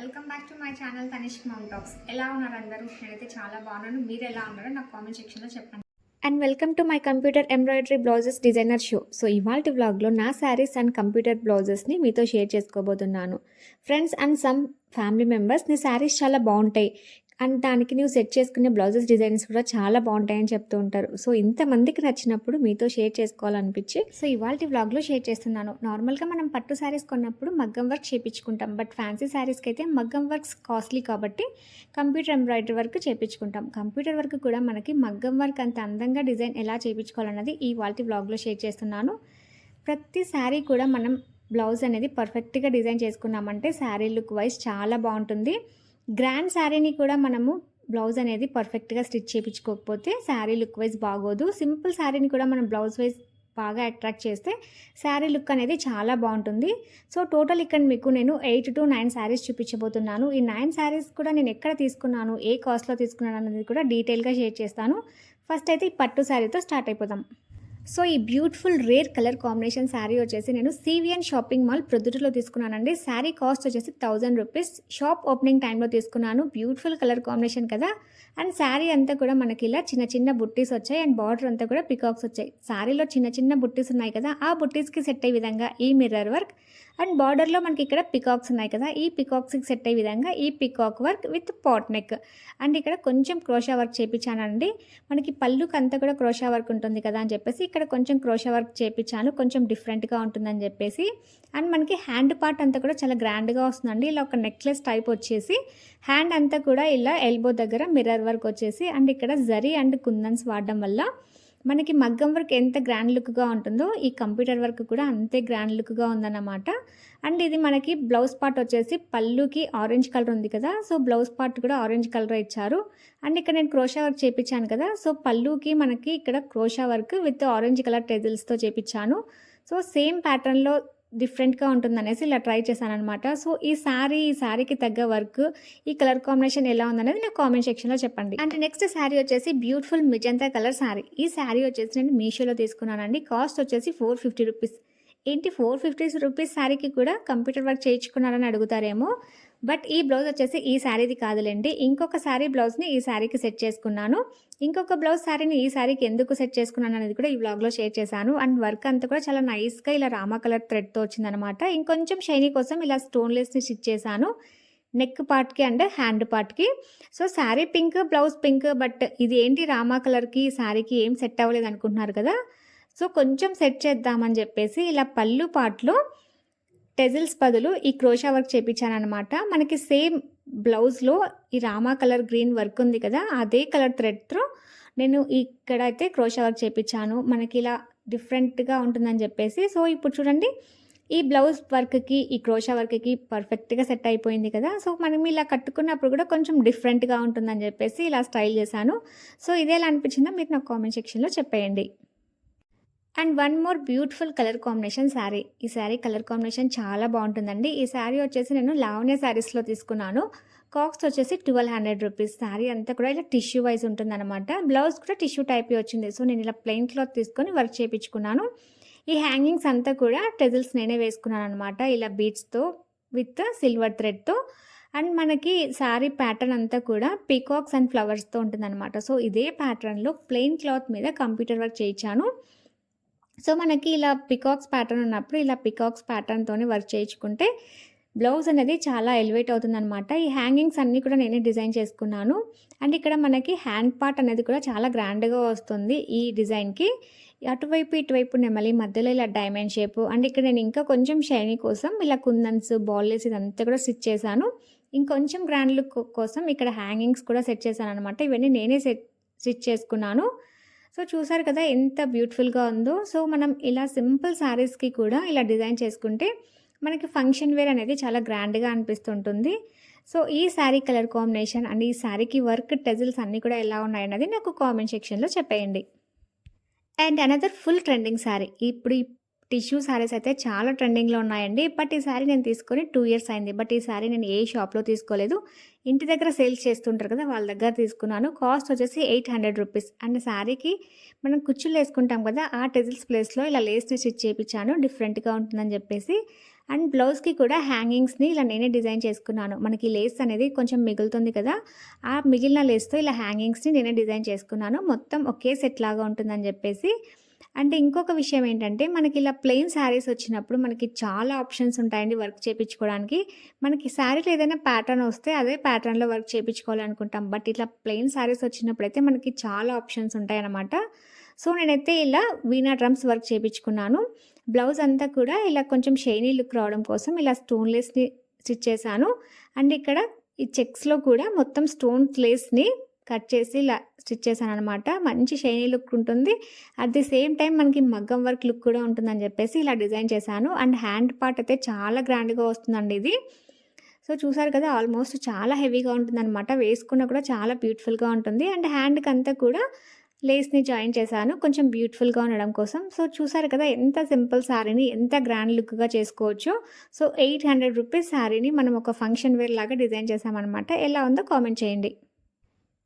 Welcome back to my channel Tanishq ma'am talks. ఎలా ఉన్నారు అందరూ? నేనైతే చాలా బాగున్నాను. మీరు ఎలా ఉన్నారో నాకు కామెంట్ సెక్షన్లో చెప్పండి. And welcome to my computer embroidery blouses designer show. So ఇవాళ వ్లాగ్లో నా శారీస్ అండ్ కంప్యూటర్ బ్లౌజెస్ని మీతో షేర్ చేసుకోబోతున్నాను. Friends and some family members, నీ శారీస్ చాలా బాగుంటాయి అండ్ దానికి నువ్వు సెట్ చేసుకునే బ్లౌజెస్ డిజైన్స్ కూడా చాలా బాగుంటాయని చెప్తూ ఉంటారు. సో ఇంతమందికి నచ్చినప్పుడు మీతో షేర్ చేసుకోవాలనిపించి సో ఇవాళ వ్లాగ్లో షేర్ చేస్తున్నాను. నార్మల్గా మనం పట్టు శారీస్ కొన్నప్పుడు మగ్గం వర్క్ చేయించుకుంటాం, బట్ ఫ్యాన్సీ శారీస్కి అయితే మగ్గం వర్క్స్ కాస్ట్లీ కాబట్టి కంప్యూటర్ ఎంబ్రాయిడరీ వర్క్ చేయించుకుంటాం. కంప్యూటర్ వర్క్ కూడా మనకి మగ్గం వర్క్ అంత అందంగా డిజైన్ ఎలా చేయించుకోవాలన్నది ఈ వాటి వ్లాగ్లో షేర్ చేస్తున్నాను. ప్రతి శారీ కూడా మనం బ్లౌజ్ అనేది పర్ఫెక్ట్గా డిజైన్ చేసుకున్నామంటే శారీ లుక్ వైజ్ చాలా బాగుంటుంది. గ్రాండ్ శారీని కూడా మనము బ్లౌజ్ అనేది పర్ఫెక్ట్గా స్టిచ్ చేయించుకోకపోతే శారీ లుక్ వైజ్ బాగోదు. సింపుల్ శారీని కూడా మనం బ్లౌజ్ వైజ్ బాగా అట్రాక్ట్ చేస్తే శారీ లుక్ అనేది చాలా బాగుంటుంది. సో టోటల్ ఇక్కడ మీకు నేను 8 to 9 శారీస్ చూపించబోతున్నాను. ఈ 9 శారీస్ కూడా నేను ఎక్కడ తీసుకున్నాను, ఏ కాస్ట్లో తీసుకున్నాను అనేది కూడా డీటెయిల్గా షేర్ చేస్తాను. ఫస్ట్ అయితే ఈ పట్టు శారీతో స్టార్ట్ అయిపోదాం. సో ఈ beautiful rare colour combination sari వచ్చేసి నేను సివిఎన్ షాపింగ్ మాల్ ప్రొద్దుటూరులో తీసుకున్నానండి. శారీ కాస్ట్ వచ్చేసి 1000 రూపీస్. షాప్ ఓపెనింగ్ టైంలో తీసుకున్నాను. బ్యూటిఫుల్ కలర్ కాంబినేషన్ కదా. అండ్ శారీ అంతా కూడా మనకి ఇలా చిన్న చిన్న బుట్టీస్ వచ్చాయి అండ్ బార్డర్ అంతా కూడా పికాక్స్ వచ్చాయి. శారీలో చిన్న చిన్న బుట్టీస్ ఉన్నాయి కదా, ఆ బుట్టీస్కి సెట్ అయ్యే విధంగా ఈ మిర్రర్ వర్క్ అండ్ బార్డర్లో మనకి ఇక్కడ పికాక్స్ ఉన్నాయి కదా, ఈ పికాక్స్కి సెట్ అయ్యే విధంగా ఈ peacock work with pot neck and ఇక్కడ కొంచెం క్రోషా వర్క్ చేయించానండి. మనకి పళ్ళుకి అంతా కూడా క్రోషా వర్క్ ఉంటుంది కదా అని చెప్పేసి ఇక్కడ కొంచెం క్రోషా వర్క్ చేయించాను, కొంచెం డిఫరెంట్గా ఉంటుందని చెప్పేసి. అండ్ మనకి హ్యాండ్ పార్ట్ అంతా కూడా చాలా గ్రాండ్గా వస్తుందండి. ఇలా ఒక నెక్లెస్ టైప్ వచ్చేసి హ్యాండ్ అంతా కూడా ఇలా ఎల్బో దగ్గర మిర్రర్ వర్క్ వచ్చేసి అండ్ ఇక్కడ జరీ అండ్ కుందన్స్ వాడడం వల్ల మనకి మగ్గం వర్క్ ఎంత గ్రాండ్ లుక్గా ఉంటుందో ఈ కంప్యూటర్ వర్క్ కూడా అంతే గ్రాండ్ లుక్గా ఉందన్నమాట. అండ్ ఇది మనకి బ్లౌజ్ పార్ట్ వచ్చేసి పళ్ళుకి ఆరెంజ్ కలర్ ఉంది కదా, సో బ్లౌజ్ పార్ట్ కూడా ఆరెంజ్ కలర్ ఇచ్చారు. అండ్ ఇక్కడ నేను క్రోషా వర్క్ చేయించాను కదా, సో పళ్ళుకి మనకి ఇక్కడ crochet work with orange colour టెజిల్స్తో చేయించాను. సో సేమ్ ప్యాటర్న్లో డిఫరెంట్గా ఉంటుందనేసి ఇలా ట్రై చేశాను అనమాట. సో ఈ శారీకి తగ్గ వర్క్, ఈ కలర్ కాంబినేషన్ ఎలా ఉందనేది నాకు కామెంట్ సెక్షన్లో చెప్పండి. అండ్ నెక్స్ట్ శారీ వచ్చేసి బ్యూటిఫుల్ మిజంతా కలర్ శారీ. ఈ శారీ వచ్చేసి నేను మీషోలో తీసుకున్నానండి. కాస్ట్ వచ్చేసి 450 రూపీస్. ఏంటి 450 రూపీస్ శారీకి కూడా కంప్యూటర్ వర్క్ చేయించుకున్నారని అడుగుతారేమో, బట్ ఈ బ్లౌజ్ వచ్చేసి ఈ శారీది కాదులేండి. ఇంకొక శారీ బ్లౌజ్ని ఈ శారీకి సెట్ చేసుకున్నాను. ఇంకొక బ్లౌజ్ శారీని ఈ శారీకి ఎందుకు సెట్ చేసుకున్నాను అనేది కూడా ఈ బ్లాగ్లో షేర్ చేశాను. అండ్ వర్క్ అంతా కూడా చాలా నైస్గా ఇలా రామా కలర్ థ్రెడ్తో వచ్చిందనమాట. ఇంకొంచెం షైనీ కోసం ఇలా స్టోన్లెస్ని స్టిచ్ చేశాను నెక్ పార్ట్కి అండ్ హ్యాండ్ పార్ట్కి. So sari pink, blouse pink, but ఇది ఏంటి రామా కలర్కి శారీకి ఏం సెట్ అవ్వలేదు అనుకుంటున్నారు కదా. సో కొంచెం సెట్ చేద్దామని చెప్పేసి ఇలా పళ్ళు పార్ట్లో టెజిల్స్ బదులు ఈ క్రోషా వర్క్ చేయించాను అనమాట. మనకి సేమ్ బ్లౌజ్లో ఈ రామా కలర్ గ్రీన్ వర్క్ ఉంది కదా, అదే కలర్ థ్రెడ్తో నేను ఇక్కడ అయితే క్రోషా వర్క్ చేయించాను. మనకి ఇలా డిఫరెంట్గా ఉంటుందని చెప్పేసి. సో ఇప్పుడు చూడండి, ఈ బ్లౌజ్ వర్క్కి ఈ క్రోషా వర్క్కి పర్ఫెక్ట్గా సెట్ అయిపోయింది కదా. సో మనం ఇలా కట్టుకున్నప్పుడు కూడా కొంచెం డిఫరెంట్గా ఉంటుందని చెప్పేసి ఇలా స్టైల్ చేశాను. సో ఇది ఎలా అనిపించిందో మీరు నాకు కామెంట్ సెక్షన్లో చెప్పేయండి. And one more beautiful colour combination sari. ఈ శారీ కలర్ కాంబినేషన్ చాలా బాగుంటుందండి. ఈ శారీ వచ్చేసి నేను లావణ్య శారీస్లో తీసుకున్నాను. కాస్ట్ వచ్చేసి 1200 రూపీస్. శారీ అంతా కూడా ఇలా టిష్యూ వైజ్ ఉంటుందన్నమాట. బ్లౌజ్ కూడా టిష్యూ టైప్ వచ్చింది. సో నేను ఇలా ప్లెయిన్ క్లాత్ తీసుకొని వర్క్ చేయించుకున్నాను. ఈ హ్యాంగింగ్స్ అంతా కూడా టెజిల్స్ నేనే వేసుకున్నాను అనమాట, ఇలా బీడ్స్తో విత్ సిల్వర్ థ్రెడ్తో. అండ్ మనకి శారీ ప్యాటర్న్ అంతా కూడా పీకాక్స్ అండ్ ఫ్లవర్స్తో ఉంటుందన్నమాట. సో ఇదే ప్యాటర్న్లో ప్లెయిన్ క్లాత్ మీద కంప్యూటర్ వర్క్ చేయించాను. సో మనకి ఇలా పికాక్స్ ప్యాటర్న్ ఉన్నప్పుడు ఇలా పికాక్స్ ప్యాటర్న్తోనే వర్క్ చేయించుకుంటే బ్లౌజ్ అనేది చాలా ఎలివేట్ అవుతుందన్నమాట. ఈ హ్యాంగింగ్స్ అన్నీ కూడా నేనే డిజైన్ చేసుకున్నాను. అండ్ ఇక్కడ మనకి హ్యాండ్ పార్ట్ అనేది కూడా చాలా గ్రాండ్గా వస్తుంది ఈ డిజైన్కి. అటువైపు ఇటువైపు నెమలి మధ్యలో ఇలా డైమండ్ షేప్. అండ్ ఇక్కడ నేను ఇంకా కొంచెం షైనీ కోసం ఇలా కుందన్స్, బాల్లెస్ ఇదంతా కూడా స్టిచ్ చేశాను. ఇంకొంచెం గ్రాండ్ లుక్ కోసం ఇక్కడ హ్యాంగింగ్స్ కూడా సెట్ చేశాను అనమాట. ఇవన్నీ నేనే స్టిచ్ చేసుకున్నాను. సో చూసారు కదా ఎంత బ్యూటిఫుల్గా ఉందో. సో మనం ఇలా సింపుల్ శారీస్కి కూడా ఇలా డిజైన్ చేసుకుంటే మనకి ఫంక్షన్ వేర్ అనేది చాలా గ్రాండ్గా అనిపిస్తుంటుంది. సో ఈ శారీ కలర్ కాంబినేషన్ అండ్ ఈ శారీకి వర్క్ టెజిల్స్ అన్నీ కూడా ఎలా ఉన్నాయన్నది నాకు కామెంట్ సెక్షన్లో చెప్పేయండి. And another full trending sari. ఇప్పుడు ఈ టిష్యూ శారీస్ అయితే చాలా ట్రెండింగ్లో ఉన్నాయండి. బట్ ఈ శారీ నేను తీసుకొని 2 years అయింది. బట్ ఈ శారీ నేను ఏ షాప్లో తీసుకోలేదు, ఇంటి దగ్గర సేల్స్ చేస్తుంటారు కదా వాళ్ళ దగ్గర తీసుకున్నాను. కాస్ట్ వచ్చేసి 800 రూపీస్. అండ్ శారీకి మనం కుచ్చులు వేసుకుంటాం కదా, ఆ టెజిల్స్ ప్లేస్లో ఇలా లేస్ని స్టిచ్ చేయించాను, డిఫరెంట్గా ఉంటుందని చెప్పేసి. అండ్ బ్లౌజ్‌కి కూడా హ్యాంగింగ్స్‌ని ఇలా నేనే డిజైన్ చేసుకున్నాను. మనకి లేస్ అనేది కొంచెం మిగులుతుంది కదా! ఆ మిగిలిన లేస్‌తో ఇలా హ్యాంగింగ్స్‌ని నేనే డిజైన్ చేసుకున్నాను. మొత్తం ఒకే సెట్ లాగా ఉంటుందని చెప్పేసి. అంటే ఇంకొక విషయం ఏంటంటే, మనకి ఇలా ప్లెయిన్ శారీస్ వచ్చినప్పుడు మనకి చాలా ఆప్షన్స్ ఉంటాయండి వర్క్ చేపించుకోవడానికి. మనకి శారీలో ఏదైనా ప్యాటర్న్ వస్తే అదే ప్యాటర్న్‌లో వర్క్ చేపించుకోవాలనుకుంటాం. బట్ ఇట్లా ప్లెయిన్ శారీస్ వచ్చినప్పుడైతే మనకి చాలా ఆప్షన్స్ ఉంటాయన్నమాట. సో, నేనైతే ఇలా వీణా డ్రమ్స్ వర్క్ చేపించుకున్నాను. బ్లౌజ్ అంతా కూడా ఇలా కొంచెం షైనీ లుక్ రావడం కోసం ఇలా స్టోన్‌లెస్‌ని స్టిచ్ చేశాను. అండ్ ఇక్కడ ఈ చెక్స్‌లో కూడా మొత్తం స్టోన్ లేస్‌ని కట్ చేసి ఇలా స్టిచ్ చేశాననమాట. మంచి షైనీ లుక్ ఉంటుంది. అట్ ది సేమ్ టైమ్ మనకి మగ్గం వర్క్ లుక్ కూడా ఉంటుందని చెప్పేసి ఇలా డిజైన్ చేశాను. అండ్ హ్యాండ్ పార్ట్ అయితే చాలా గ్రాండ్‌గా వస్తుందండి ఇది. సో, చూసారు కదా! ఆల్మోస్ట్ చాలా హెవీగా ఉంటుందనమాట. వేసుకున్నా కూడా చాలా బ్యూటిఫుల్‌గా ఉంటుంది. అండ్ హ్యాండ్‌కంతా కూడా లేస్‌ని జాయిన్ చేశాను. కొంచెం బ్యూటిఫుల్‌గా ఉండడం కోసం. సో, చూసారు కదా! ఎంత సింపుల్ శారీని ఎంత గ్రాండ్ లుక్‌గా చేసుకోవచ్చో. సో, ₹800 శారీని మనం ఒక ఫంక్షన్ వేర్ లాగా డిజైన్ చేశామనమాట. ఎలా ఉందో కామెంట్ చేయండి.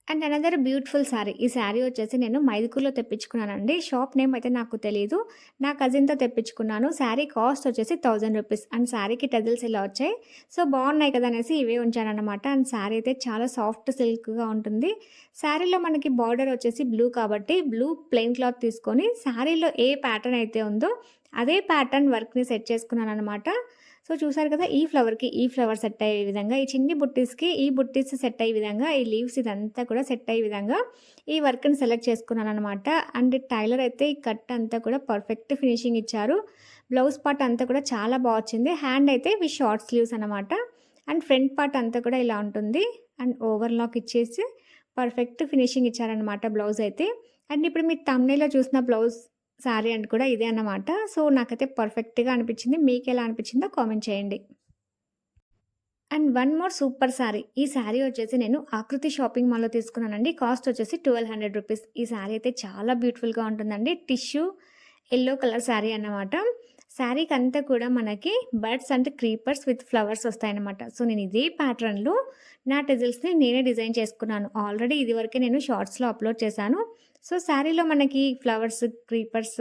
And another beautiful sari. ఈ శారీ వచ్చేసి నేను మైదుకూరులో తెప్పించుకున్నానండి. షాప్ నేమ్ అయితే నాకు తెలీదు. నా కజిన్‌తో తెప్పించుకున్నాను. శారీ కాస్ట్ వచ్చేసి ₹1000 అండ్ శారీకి టెజిల్స్ ఇలా వచ్చాయి. సో, బాగున్నాయి కదా అనేసి ఇవే ఉంచానన్నమాట. అండ్ శారీ అయితే చాలా సాఫ్ట్ సిల్క్‌గా ఉంటుంది. శారీలో మనకి బార్డర్ వచ్చేసి బ్లూ కాబట్టి బ్లూ ప్లెయిన్ క్లాత్ తీసుకొని శారీలో ఏ ప్యాటర్న్ అయితే ఉందో అదే ప్యాటర్న్ వర్క్‌ని సెట్ చేసుకున్నానన్నమాట. సో, చూసారు కదా! ఈ ఫ్లవర్‌కి ఈ ఫ్లవర్ సెట్ అయ్యే విధంగా, ఈ చిన్ని బుట్టీస్‌కి ఈ బుట్టీస్ సెట్ అయ్యే విధంగా, ఈ లీవ్స్ ఇదంతా కూడా సెట్ అయ్యే విధంగా ఈ వర్క్‌ని సెలెక్ట్ చేసుకున్నాననమాట. అండ్ టైలర్ అయితే ఈ కట్ అంతా కూడా పర్ఫెక్ట్ ఫినిషింగ్ ఇచ్చారు. బ్లౌజ్ పార్ట్ అంతా కూడా చాలా బా వచ్చింది. హ్యాండ్ అయితే ఇవి షార్ట్ స్లీవ్స్ అనమాట. అండ్ ఫ్రంట్ పార్ట్ అంతా కూడా ఇలా ఉంటుంది. అండ్ ఓవర్‌లాక్ ఇచ్చేసి పర్ఫెక్ట్ ఫినిషింగ్ ఇచ్చారనమాట బ్లౌజ్ అయితే. అండ్ ఇప్పుడు మీరు థంబ్‌నెయిల్‌లో చూసిన బ్లౌజ్ శారీ అంటే కూడా ఇదే అన్నమాట. సో, నాకైతే పర్ఫెక్ట్‌గా అనిపించింది. మీకెలా అనిపించిందో కామెంట్ చేయండి. And one more super sari. ఈ శారీ వచ్చేసి నేను ఆకృతి షాపింగ్ మాల్‌లో తీసుకున్నానండి. కాస్ట్ వచ్చేసి ₹1200. ఈ శారీ అయితే చాలా బ్యూటిఫుల్‌గా ఉంటుందండి. టిష్యూ యెల్లో కలర్ శారీ అన్నమాట. శారీకంతా కూడా మనకి birds and creepers with flowers వస్తాయన్నమాట. సో, నేను ఇదే ప్యాటర్న్‌లో నా టెజిల్స్‌ని నేనే డిజైన్ చేసుకున్నాను. ఆల్రెడీ ఇదివరకే నేను షార్ట్స్‌లో అప్‌లోడ్ చేశాను. సో, శారీలో మనకి ఫ్లవర్స్, క్రీపర్స్,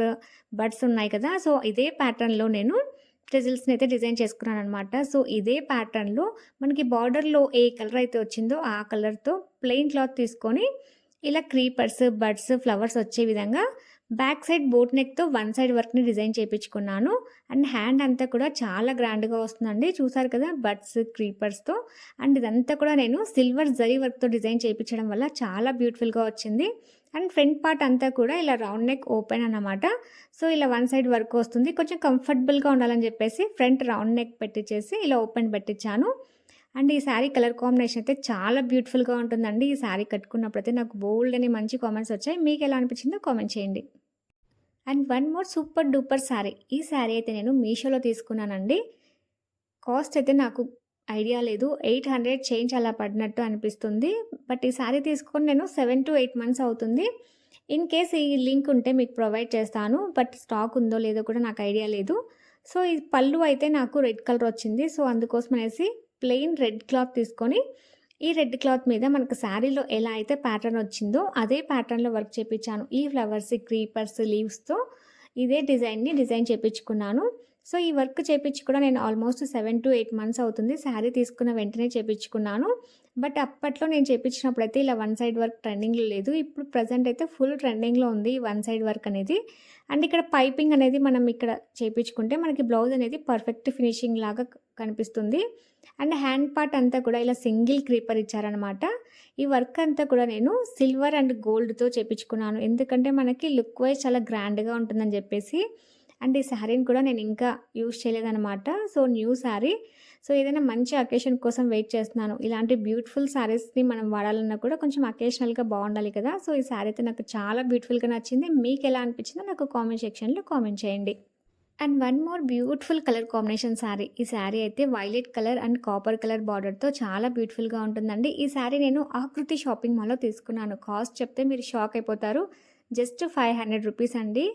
బర్డ్స్ ఉన్నాయి కదా! సో, ఇదే ప్యాటర్న్‌లో నేను టెజిల్స్‌ని అయితే డిజైన్ చేసుకున్నాననమాట. సో, ఇదే ప్యాటర్న్‌లో మనకి బార్డర్‌లో ఏ కలర్ అయితే వచ్చిందో ఆ కలర్‌తో ప్లెయిన్ క్లాత్ తీసుకొని ఇలా క్రీపర్స్, బర్డ్స్, ఫ్లవర్స్ వచ్చే విధంగా బ్యాక్ సైడ్ బోట్ నెక్‌తో వన్ సైడ్ వర్క్‌ని డిజైన్ చేపించుకున్నాను. అండ్ హ్యాండ్ అంతా కూడా చాలా గ్రాండ్‌గా వస్తుందండి. చూసారు కదా! బర్డ్స్, క్రీపర్స్‌తో అండ్ ఇదంతా కూడా నేను సిల్వర్ జరీ వర్క్‌తో డిజైన్ చేపించడం వల్ల చాలా బ్యూటిఫుల్‌గా వచ్చింది. అండ్ ఫ్రంట్ పార్ట్ అంతా కూడా ఇలా రౌండ్ నెక్ ఓపెన్ అన్నమాట. సో, ఇలా వన్ సైడ్ వర్క్ వస్తుంది. కొంచెం కంఫర్టబుల్‌గా ఉండాలని చెప్పేసి ఫ్రంట్ రౌండ్ నెక్ పెట్టించేసి ఇలా ఓపెన్ పెట్టించాను. అండ్ ఈ శారీ కలర్ కాంబినేషన్ అయితే చాలా బ్యూటిఫుల్‌గా ఉంటుందండి. ఈ శారీ కట్టుకున్నప్పుడైతే నాకు బోల్డ్ అని మంచి కామెంట్స్ వచ్చాయి. మీకెలా అనిపించిందో కామెంట్ చేయండి. And one more super duper sari. ఈ శారీ అయితే నేను మీషోలో తీసుకున్నానండి. కాస్ట్ అయితే నాకు ఐడియా లేదు. 800 చేంజ్ అలా పడినట్టు అనిపిస్తుంది. బట్ ఈ శారీ తీసుకొని నేను 7-8 మంత్స్ అవుతుంది. ఇన్ కేస్ ఈ లింక్ ఉంటే మీకు ప్రొవైడ్ చేస్తాను. బట్ స్టాక్ ఉందో లేదో కూడా నాకు ఐడియా లేదు. సో, ఈ పళ్ళు అయితే నాకు రెడ్ కలర్ వచ్చింది. సో, అందుకోసం అనేసి ప్లెయిన్ రెడ్ క్లాత్ తీసుకొని ఈ రెడ్ క్లాత్ మీద మనకు శారీలో ఎలా అయితే ప్యాటర్న్ వచ్చిందో అదే ప్యాటర్న్‌లో వర్క్ చేపించాను. ఈ ఫ్లవర్స్, క్రీపర్స్, లీవ్స్‌తో ఇదే డిజైన్‌ని డిజైన్ చేపించుకున్నాను. సో, ఈ వర్క్ చేపించి కూడా నేను ఆల్మోస్ట్ 7-8 మంత్స్ అవుతుంది. శారీ తీసుకున్న వెంటనే చేపించుకున్నాను. బట్ అప్పట్లో నేను చేపించినప్పుడైతే ఇలా వన్ సైడ్ వర్క్ ట్రెండింగ్‌లో లేదు. ఇప్పుడు ప్రెజెంట్ అయితే ఫుల్ ట్రెండింగ్‌లో ఉంది ఈ వన్ సైడ్ వర్క్ అనేది. అండ్ ఇక్కడ పైపింగ్ అనేది మనం ఇక్కడ చేపించుకుంటే మనకి బ్లౌజ్ అనేది పర్ఫెక్ట్ ఫినిషింగ్ లాగా కనిపిస్తుంది. అండ్ హ్యాండ్ పార్ట్ అంతా కూడా ఇలా సింగిల్ క్రీపర్ ఇచ్చారనమాట. ఈ వర్క్ అంతా కూడా నేను సిల్వర్ అండ్ గోల్డ్‌తో చేపించుకున్నాను. ఎందుకంటే మనకి లుక్ వైజ్ చాలా గ్రాండ్‌గా ఉంటుందని చెప్పేసి. అండ్ ఈ శారీని కూడా నేను ఇంకా యూజ్ చేయలేదనమాట. So, new sari. సో, ఏదైనా మంచి అకేషన్ కోసం వెయిట్ చేస్తున్నాను. ఇలాంటి బ్యూటిఫుల్ శారీస్‌ని మనం వాడాలన్నా కూడా కొంచెం అకేషనల్‌గా బాగుండాలి కదా! సో, ఈ శారీ అయితే నాకు చాలా బ్యూటిఫుల్‌గా నచ్చింది. మీకెలా అనిపించిందో నాకు కామెంట్ సెక్షన్‌లో కామెంట్ చేయండి. And one more beautiful colour combination sari. ఈ శారీ అయితే violet colour and copper colour బార్డర్‌తో చాలా బ్యూటిఫుల్‌గా ఉంటుందండి. ఈ శారీ నేను ఆకృతి షాపింగ్ మాల్‌లో తీసుకున్నాను. కాస్ట్ చెప్తే మీరు షాక్ అయిపోతారు. జస్ట్ ₹500 అండి.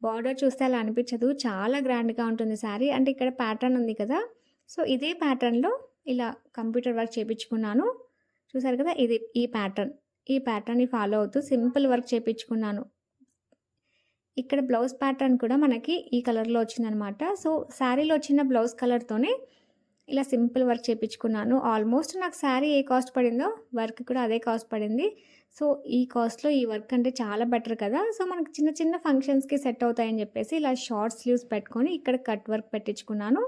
బార్డర్ చూస్తే అలా అనిపించదు. చాలా గ్రాండ్‌గా ఉంటుంది శారీ. అంటే ఇక్కడ ప్యాటర్న్ ఉంది కదా! సో, ఇదే ప్యాటర్న్‌లో ఇలా కంప్యూటర్ వర్క్ చేపించుకున్నాను. చూసారు కదా! ఈ ప్యాటర్న్. ఈ ప్యాటర్న్‌ని ఫాలో అవుతూ సింపుల్ వర్క్ చేపించుకున్నాను. ఇక్కడ బ్లౌజ్ ప్యాటర్న్ కూడా మనకి ఈ కలర్‌లో వచ్చిందనమాట. సో, శారీలో వచ్చిన బ్లౌజ్ కలర్‌తోనే ఇలా సింపుల్ వర్క్ చేపించుకున్నాను. ఆల్మోస్ట్ నాకు శారీ ఏ కాస్ట్ పడిందో వర్క్ కూడా అదే కాస్ట్ పడింది. సో, ఈ కాస్ట్‌లో ఈ వర్క్ అంటే చాలా బెటర్ కదా! సో, మనకి చిన్న చిన్న ఫంక్షన్స్‌కి సెట్ అవుతాయని చెప్పేసి ఇలా షార్ట్ స్లీవ్స్ పెట్టుకొని ఇక్కడ కట్ వర్క్ పెట్టించుకున్నాను.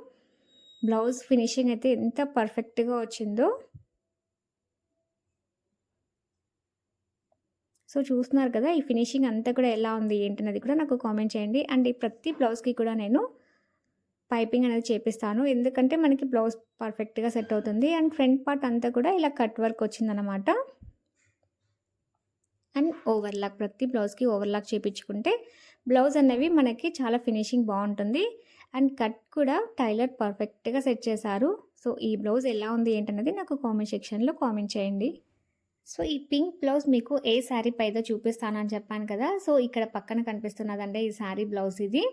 బ్లౌజ్ ఫినిషింగ్ అయితే ఎంత పర్ఫెక్ట్‌గా వచ్చిందో. సో, చూస్తున్నారు కదా! ఈ ఫినిషింగ్ అంతా కూడా ఎలా ఉంది ఏంటన్నది కూడా నాకు కామెంట్ చేయండి. అండ్ ఈ ప్రతి బ్లౌజ్‌కి కూడా నేను పైపింగ్ అనేది చేపిస్తాను. ఎందుకంటే మనకి బ్లౌజ్ పర్ఫెక్ట్‌గా సెట్ అవుతుంది. అండ్ ఫ్రంట్ పార్ట్ అంతా కూడా ఇలా కట్ వర్క్ వచ్చిందనమాట. అండ్ ఓవర్‌లాక్ ప్రతి బ్లౌజ్‌కి ఓవర్‌లాక్ చేపించుకుంటే బ్లౌజ్ అనేవి మనకి చాలా ఫినిషింగ్ బాగుంటుంది. అండ్ కట్ కూడా టైలర్ పర్ఫెక్ట్‌గా సెట్ చేశారు. సో, ఈ బ్లౌజ్ ఎలా ఉంది ఏంటన్నది నాకు కామెంట్ సెక్షన్‌లో కామెంట్ చేయండి. సో, ఈ పింక్ బ్లౌజ్ మీకు ఏ శారీ పైదో చూపిస్తానని చెప్పాను కదా! సో, ఇక్కడ పక్కన కనిపిస్తున్నదండి ఈ శారీ బ్లౌజ్ ఇది.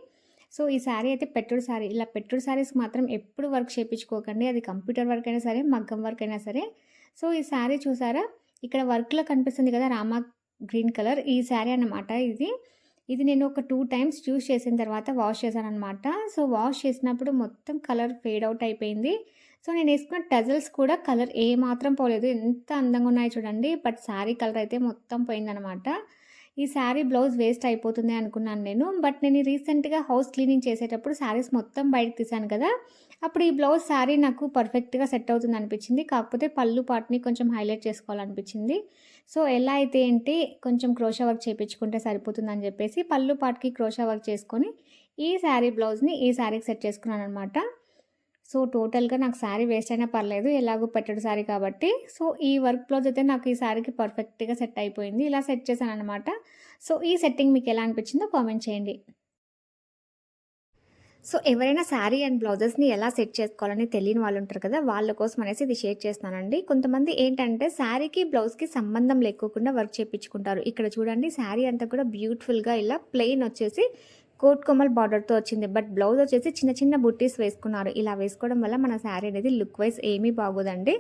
సో, ఈ శారీ అయితే పెట్టుడు శారీ. ఇలా పెట్టుడు శారీస్‌కి మాత్రం ఎప్పుడు వర్క్ చేపించుకోకండి. అది కంప్యూటర్ వర్క్ అయినా సరే, మగ్గం వర్క్ అయినా సరే. సో, ఈ శారీ చూసారా? ఇక్కడ వర్క్‌లో కనిపిస్తుంది కదా! Rama green colour. ఈ శారీ అన్నమాట ఇది. ఇది నేను ఒక 2 టైమ్స్ యూజ్ చేసిన తర్వాత వాష్ చేశాననమాట. సో, వాష్ చేసినప్పుడు మొత్తం కలర్ ఫేడ్ అవుట్ అయిపోయింది. సో, నేను వేసుకున్న టజల్స్ కూడా కలర్ ఏమాత్రం పోలేదు. ఎంత అందంగా ఉన్నాయో చూడండి. బట్ శారీ కలర్ అయితే మొత్తం పోయిందనమాట. ఈ శారీ బ్లౌజ్ వేస్ట్ అయిపోతుంది అనుకున్నాను నేను. బట్ నేను రీసెంట్‌గా హౌస్ క్లీనింగ్ చేసేటప్పుడు శారీస్ మొత్తం బయటకి తీశాను కదా! అప్పుడు ఈ బ్లౌజ్ శారీ నాకు పర్ఫెక్ట్‌గా సెట్ అవుతుంది అనిపించింది. కాకపోతే పళ్ళు పార్ట్‌ని కొంచెం హైలైట్ చేసుకోవాలనిపించింది. సో, ఎలా అయితే ఏంటి కొంచెం క్రోషా వర్క్ చేపించుకుంటే సరిపోతుందని చెప్పేసి పళ్ళు పార్ట్‌కి క్రోషా వర్క్ చేసుకొని ఈ శారీ బ్లౌజ్‌ని ఈ శారీకి సెట్ చేసుకున్నాననమాట. సో, టోటల్‌గా నాకు శారీ వేస్ట్ అయినా పర్లేదు. ఎలాగో పెట్టెడు శారీ కాబట్టి. సో, ఈ వర్క్ బ్లౌజ్ అయితే నాకు ఈ శారీకి పర్ఫెక్ట్‌గా సెట్ అయిపోయింది. ఇలా సెట్ చేశాననమాట. సో, ఈ సెట్టింగ్ మీకు ఎలా అనిపించిందో కామెంట్ చేయండి. సో, ఎవరైనా శారీ అండ్ బ్లౌజెస్‌ని ఎలా సెట్ చేసుకోవాలని తెలియని వాళ్ళు ఉంటారు కదా! వాళ్ళ కోసం అనేసి ఇది షేర్ చేస్తున్నానండి. కొంతమంది ఏంటంటే శారీకి, బ్లౌజ్‌కి సంబంధం లేకోకుండా వర్క్ చేపించుకుంటారు. ఇక్కడ చూడండి శారీ అంతా కూడా బ్యూటిఫుల్‌గా ఇలా ప్లెయిన్ వచ్చేసి కోట్ కొమ్మల్ బార్డర్‌తో వచ్చింది. బట్ బ్లౌజ్ వచ్చేసి చిన్న చిన్న బుట్టీస్ వేసుకున్నారు. ఇలా వేసుకోవడం వల్ల మన శారీ అనేది లుక్ వైజ్ ఏమీ బాగోదండి.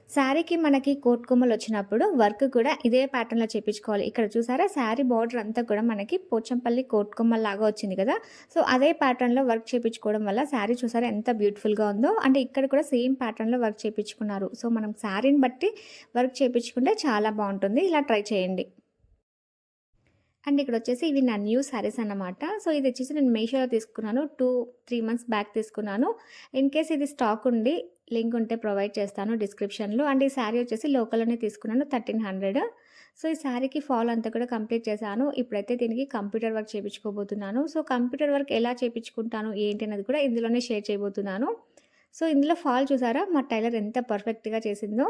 శారీకి మనకి కోట్ కొమ్మలు వచ్చినప్పుడు వర్క్ కూడా ఇదే ప్యాటర్న్‌లో చేపించుకోవాలి. ఇక్కడ చూసారా శారీ బార్డర్ అంతా కూడా మనకి పోచంపల్లి కోట్ కొమ్మల్లాగా వచ్చింది కదా! సో, అదే ప్యాటర్న్‌లో వర్క్ చేపించుకోవడం వల్ల శారీ చూసారా ఎంత బ్యూటిఫుల్‌గా ఉందో. అంటే ఇక్కడ కూడా సేమ్ ప్యాటర్న్‌లో వర్క్ చేపించుకున్నారు. సో, మనం శారీని బట్టి వర్క్ చేపించుకుంటే చాలా బాగుంటుంది. ఇలా ట్రై చేయండి. అండ్ ఇక్కడొచ్చేసి ఇవి నా న్యూ శారీస్ అన్నమాట. సో, ఇది వచ్చేసి నేను మీషోలో తీసుకున్నాను. 3 మంత్స్ బ్యాక్ తీసుకున్నాను. ఇన్ కేస్ ఇది స్టాక్ ఉండి లింక్ ఉంటే ప్రొవైడ్ చేస్తాను డిస్క్రిప్షన్‌లో. అండ్ ఈ శారీ వచ్చేసి లోకల్‌లోనే తీసుకున్నాను 1300. సో, ఈ శారీకి ఫాల్ అంతా కూడా కంప్లీట్ చేశాను. ఇప్పుడైతే దీనికి కంప్యూటర్ వర్క్ చేపించుకోబోతున్నాను. సో, కంప్యూటర్ వర్క్ ఎలా చేపించుకుంటాను ఏంటి అనేది కూడా ఇందులోనే షేర్ చేయబోతున్నాను. సో, ఇందులో ఫాల్ చూసారా మా టైలర్ ఎంత పర్ఫెక్ట్‌గా చేసిందో.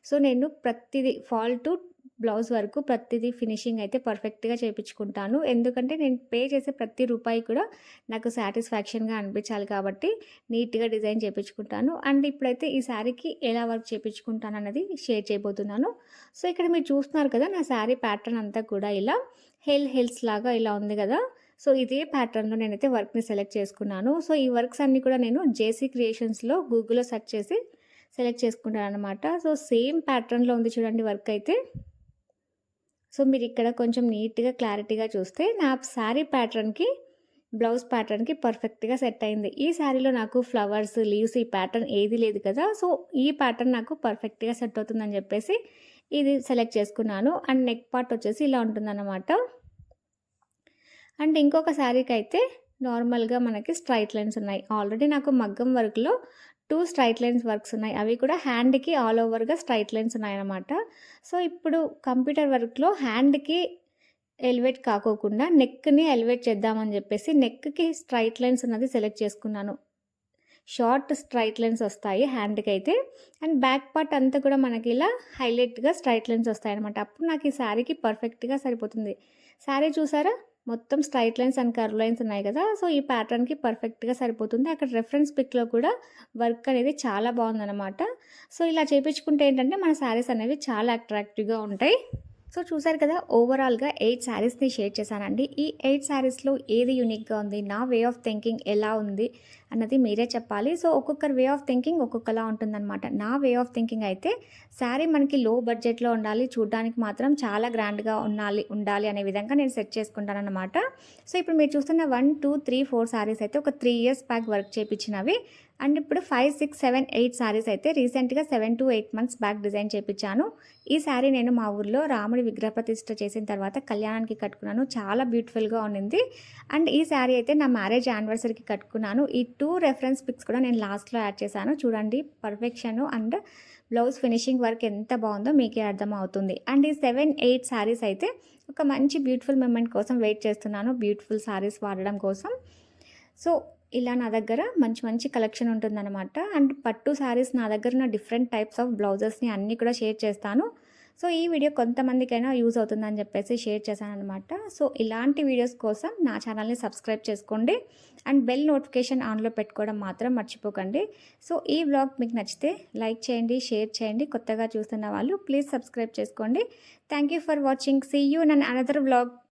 సో, నేను ప్రతిదీ ఫాల్ టు బ్లౌజ్ వరకు ప్రతిదీ ఫినిషింగ్ అయితే పర్ఫెక్ట్‌గా చేపించుకుంటాను. ఎందుకంటే నేను పే చేసే ప్రతి రూపాయి కూడా నాకు సాటిస్ఫాక్షన్‌గా అనిపించాలి కాబట్టి నీట్‌గా డిజైన్ చేపించుకుంటాను. అండ్ ఇప్పుడైతే ఈ శారీకి ఎలా వర్క్ చేపించుకుంటానన్నది షేర్ చేయబోతున్నాను. సో, ఇక్కడ మీరు చూస్తున్నారు కదా నా శారీ ప్యాటర్న్ అంతా కూడా ఇలా హిల్స్ లాగా ఇలా ఉంది కదా! సో, ఇదే ప్యాటర్న్‌లో నేనైతే వర్క్‌ని సెలెక్ట్ చేసుకున్నాను. సో, ఈ వర్క్స్ అన్నీ కూడా నేను జేసీ క్రియేషన్స్‌లో గూగుల్‌లో సెర్చ్ చేసి సెలెక్ట్ చేసుకుంటాననమాట. సో, సేమ్ ప్యాటర్న్‌లో ఉంది చూడండి వర్క్ అయితే. సో, మీరిక్కడ కొంచెం నీట్‌గా క్లారిటీగా చూస్తే నా శారీ ప్యాటర్న్‌కి, బ్లౌజ్ ప్యాటర్న్‌కి పర్ఫెక్ట్‌గా సెట్ అయింది. ఈ శారీలో నాకు ఫ్లవర్స్, లీవ్స్ ఈ ప్యాటర్న్ ఏది లేదు కదా! సో, ఈ ప్యాటర్న్ నాకు పర్ఫెక్ట్‌గా సెట్ అవుతుందని చెప్పేసి ఇది సెలెక్ట్ చేసుకున్నాను. అండ్ నెక్ పార్ట్ వచ్చేసి ఇలా ఉంటుందన్నమాట. అండ్ ఇంకొక శారీకైతే నార్మల్‌గా మనకి స్ట్రైట్ లైన్స్ ఉన్నాయి. ఆల్రెడీ నాకు మగ్గం వర్క్‌లో 2 స్ట్రైట్ లైన్స్ వర్క్స్ ఉన్నాయి. అవి కూడా హ్యాండ్‌కి ఆల్ ఓవర్‌గా స్ట్రైట్ లైన్స్ ఉన్నాయన్నమాట. సో, ఇప్పుడు కంప్యూటర్ వర్క్‌లో హ్యాండ్‌కి ఎలివేట్ కాకోకుండా నెక్‌ని ఎలివేట్ చేద్దామని చెప్పేసి నెక్‌కి స్ట్రైట్ లైన్స్ ఉన్నది సెలెక్ట్ చేసుకున్నాను. షార్ట్ స్ట్రైట్ లైన్స్ వస్తాయి హ్యాండ్‌కైతే. అండ్ బ్యాక్ పార్ట్ అంతా కూడా మనకి ఇలా హైలైట్‌గా స్ట్రైట్ లైన్స్ వస్తాయన్నమాట. అప్పుడు నాకు ఈ శారీకి పర్ఫెక్ట్‌గా సరిపోతుంది. శారీ చూసారా? మొత్తం straight lines and curve lines ఉన్నాయి కదా! సో, ఈ ప్యాటర్న్‌కి పర్ఫెక్ట్‌గా సరిపోతుంది. అక్కడ రెఫరెన్స్ పిక్‌లో కూడా వర్క్ అనేది చాలా బాగుందనమాట. సో, ఇలా చేపించుకుంటే ఏంటంటే మన శారీస్ అనేవి చాలా అట్రాక్టివ్‌గా ఉంటాయి. సో చూసారు కదా, ఓవరాల్‌గా 8 శారీస్‌ని షేర్ చేశానండి. ఈ 8 శారీస్‌లో ఏది యూనిక్‌గా ఉంది, నా వే ఆఫ్ థింకింగ్ ఎలా ఉంది అన్నది మీరే చెప్పాలి. సో ఒక్కొక్కరి వే ఆఫ్ థింకింగ్ ఒక్కొక్కలా ఉంటుందనమాట. నా వే ఆఫ్ థింకింగ్ అయితే శారీ మనకి లో బడ్జెట్‌లో ఉండాలి, చూడ్డానికి మాత్రం చాలా గ్రాండ్‌గా ఉండాలి అనే విధంగా నేను సెట్ చేసుకుంటాననమాట. సో ఇప్పుడు మీరు చూస్తున్న 1, 2, 3, 4 శారీస్ అయితే ఒక 3 ఇయర్స్ బ్యాక్ వర్క్ చేపించినవి. అండ్ ఇప్పుడు 5, 6, 7, 8 శారీస్ అయితే రీసెంట్‌గా 7-8 మంత్స్ బ్యాక్ డిజైన్ చేపించాను. ఈ శారీ నేను మా ఊర్లో రాముడి విగ్రహ ప్రతిష్ఠ చేసిన తర్వాత కళ్యాణానికి కట్టుకున్నాను. చాలా బ్యూటిఫుల్‌గా ఉండింది. అండ్ ఈ శారీ అయితే నా మ్యారేజ్ యానివర్సరీకి కట్టుకున్నాను. ఈ 2 రెఫరెన్స్ పిక్స్ కూడా నేను లాస్ట్‌లో యాడ్ చేశాను. చూడండి, పర్ఫెక్షను అండ్ బ్లౌజ్ ఫినిషింగ్ వర్క్ ఎంత బాగుందో మీకే అర్థమవుతుంది. అండ్ ఈ 7, 8 శారీస్ అయితే ఒక మంచి బ్యూటిఫుల్ మూమెంట్ కోసం వెయిట్ చేస్తున్నాను. బ్యూటిఫుల్ శారీస్ వాడడం కోసం. సో ఇలా నా దగ్గర మంచి మంచి కలెక్షన్ ఉంటుందన్నమాట. అండ్ పట్టు శారీస్ నా దగ్గర ఉన్న డిఫరెంట్ టైప్స్ ఆఫ్ బ్లౌజెస్‌ని అన్నీ కూడా షేర్ చేస్తాను. సో ఈ వీడియో కొంతమందికైనా యూజ్ అవుతుందని చెప్పేసి షేర్ చేశాననమాట. సో ఇలాంటి వీడియోస్ కోసం నా ఛానల్ని సబ్స్క్రైబ్ చేసుకోండి. అండ్ బెల్ నోటిఫికేషన్ ఆన్లో పెట్టుకోవడం మాత్రం మర్చిపోకండి. సో ఈ వ్లాగ్ మీకు నచ్చితే లైక్ చేయండి, షేర్ చేయండి. కొత్తగా చూస్తున్న వాళ్ళు ప్లీజ్ సబ్స్క్రైబ్ చేసుకోండి. Thank you for watching. See you in another vlog.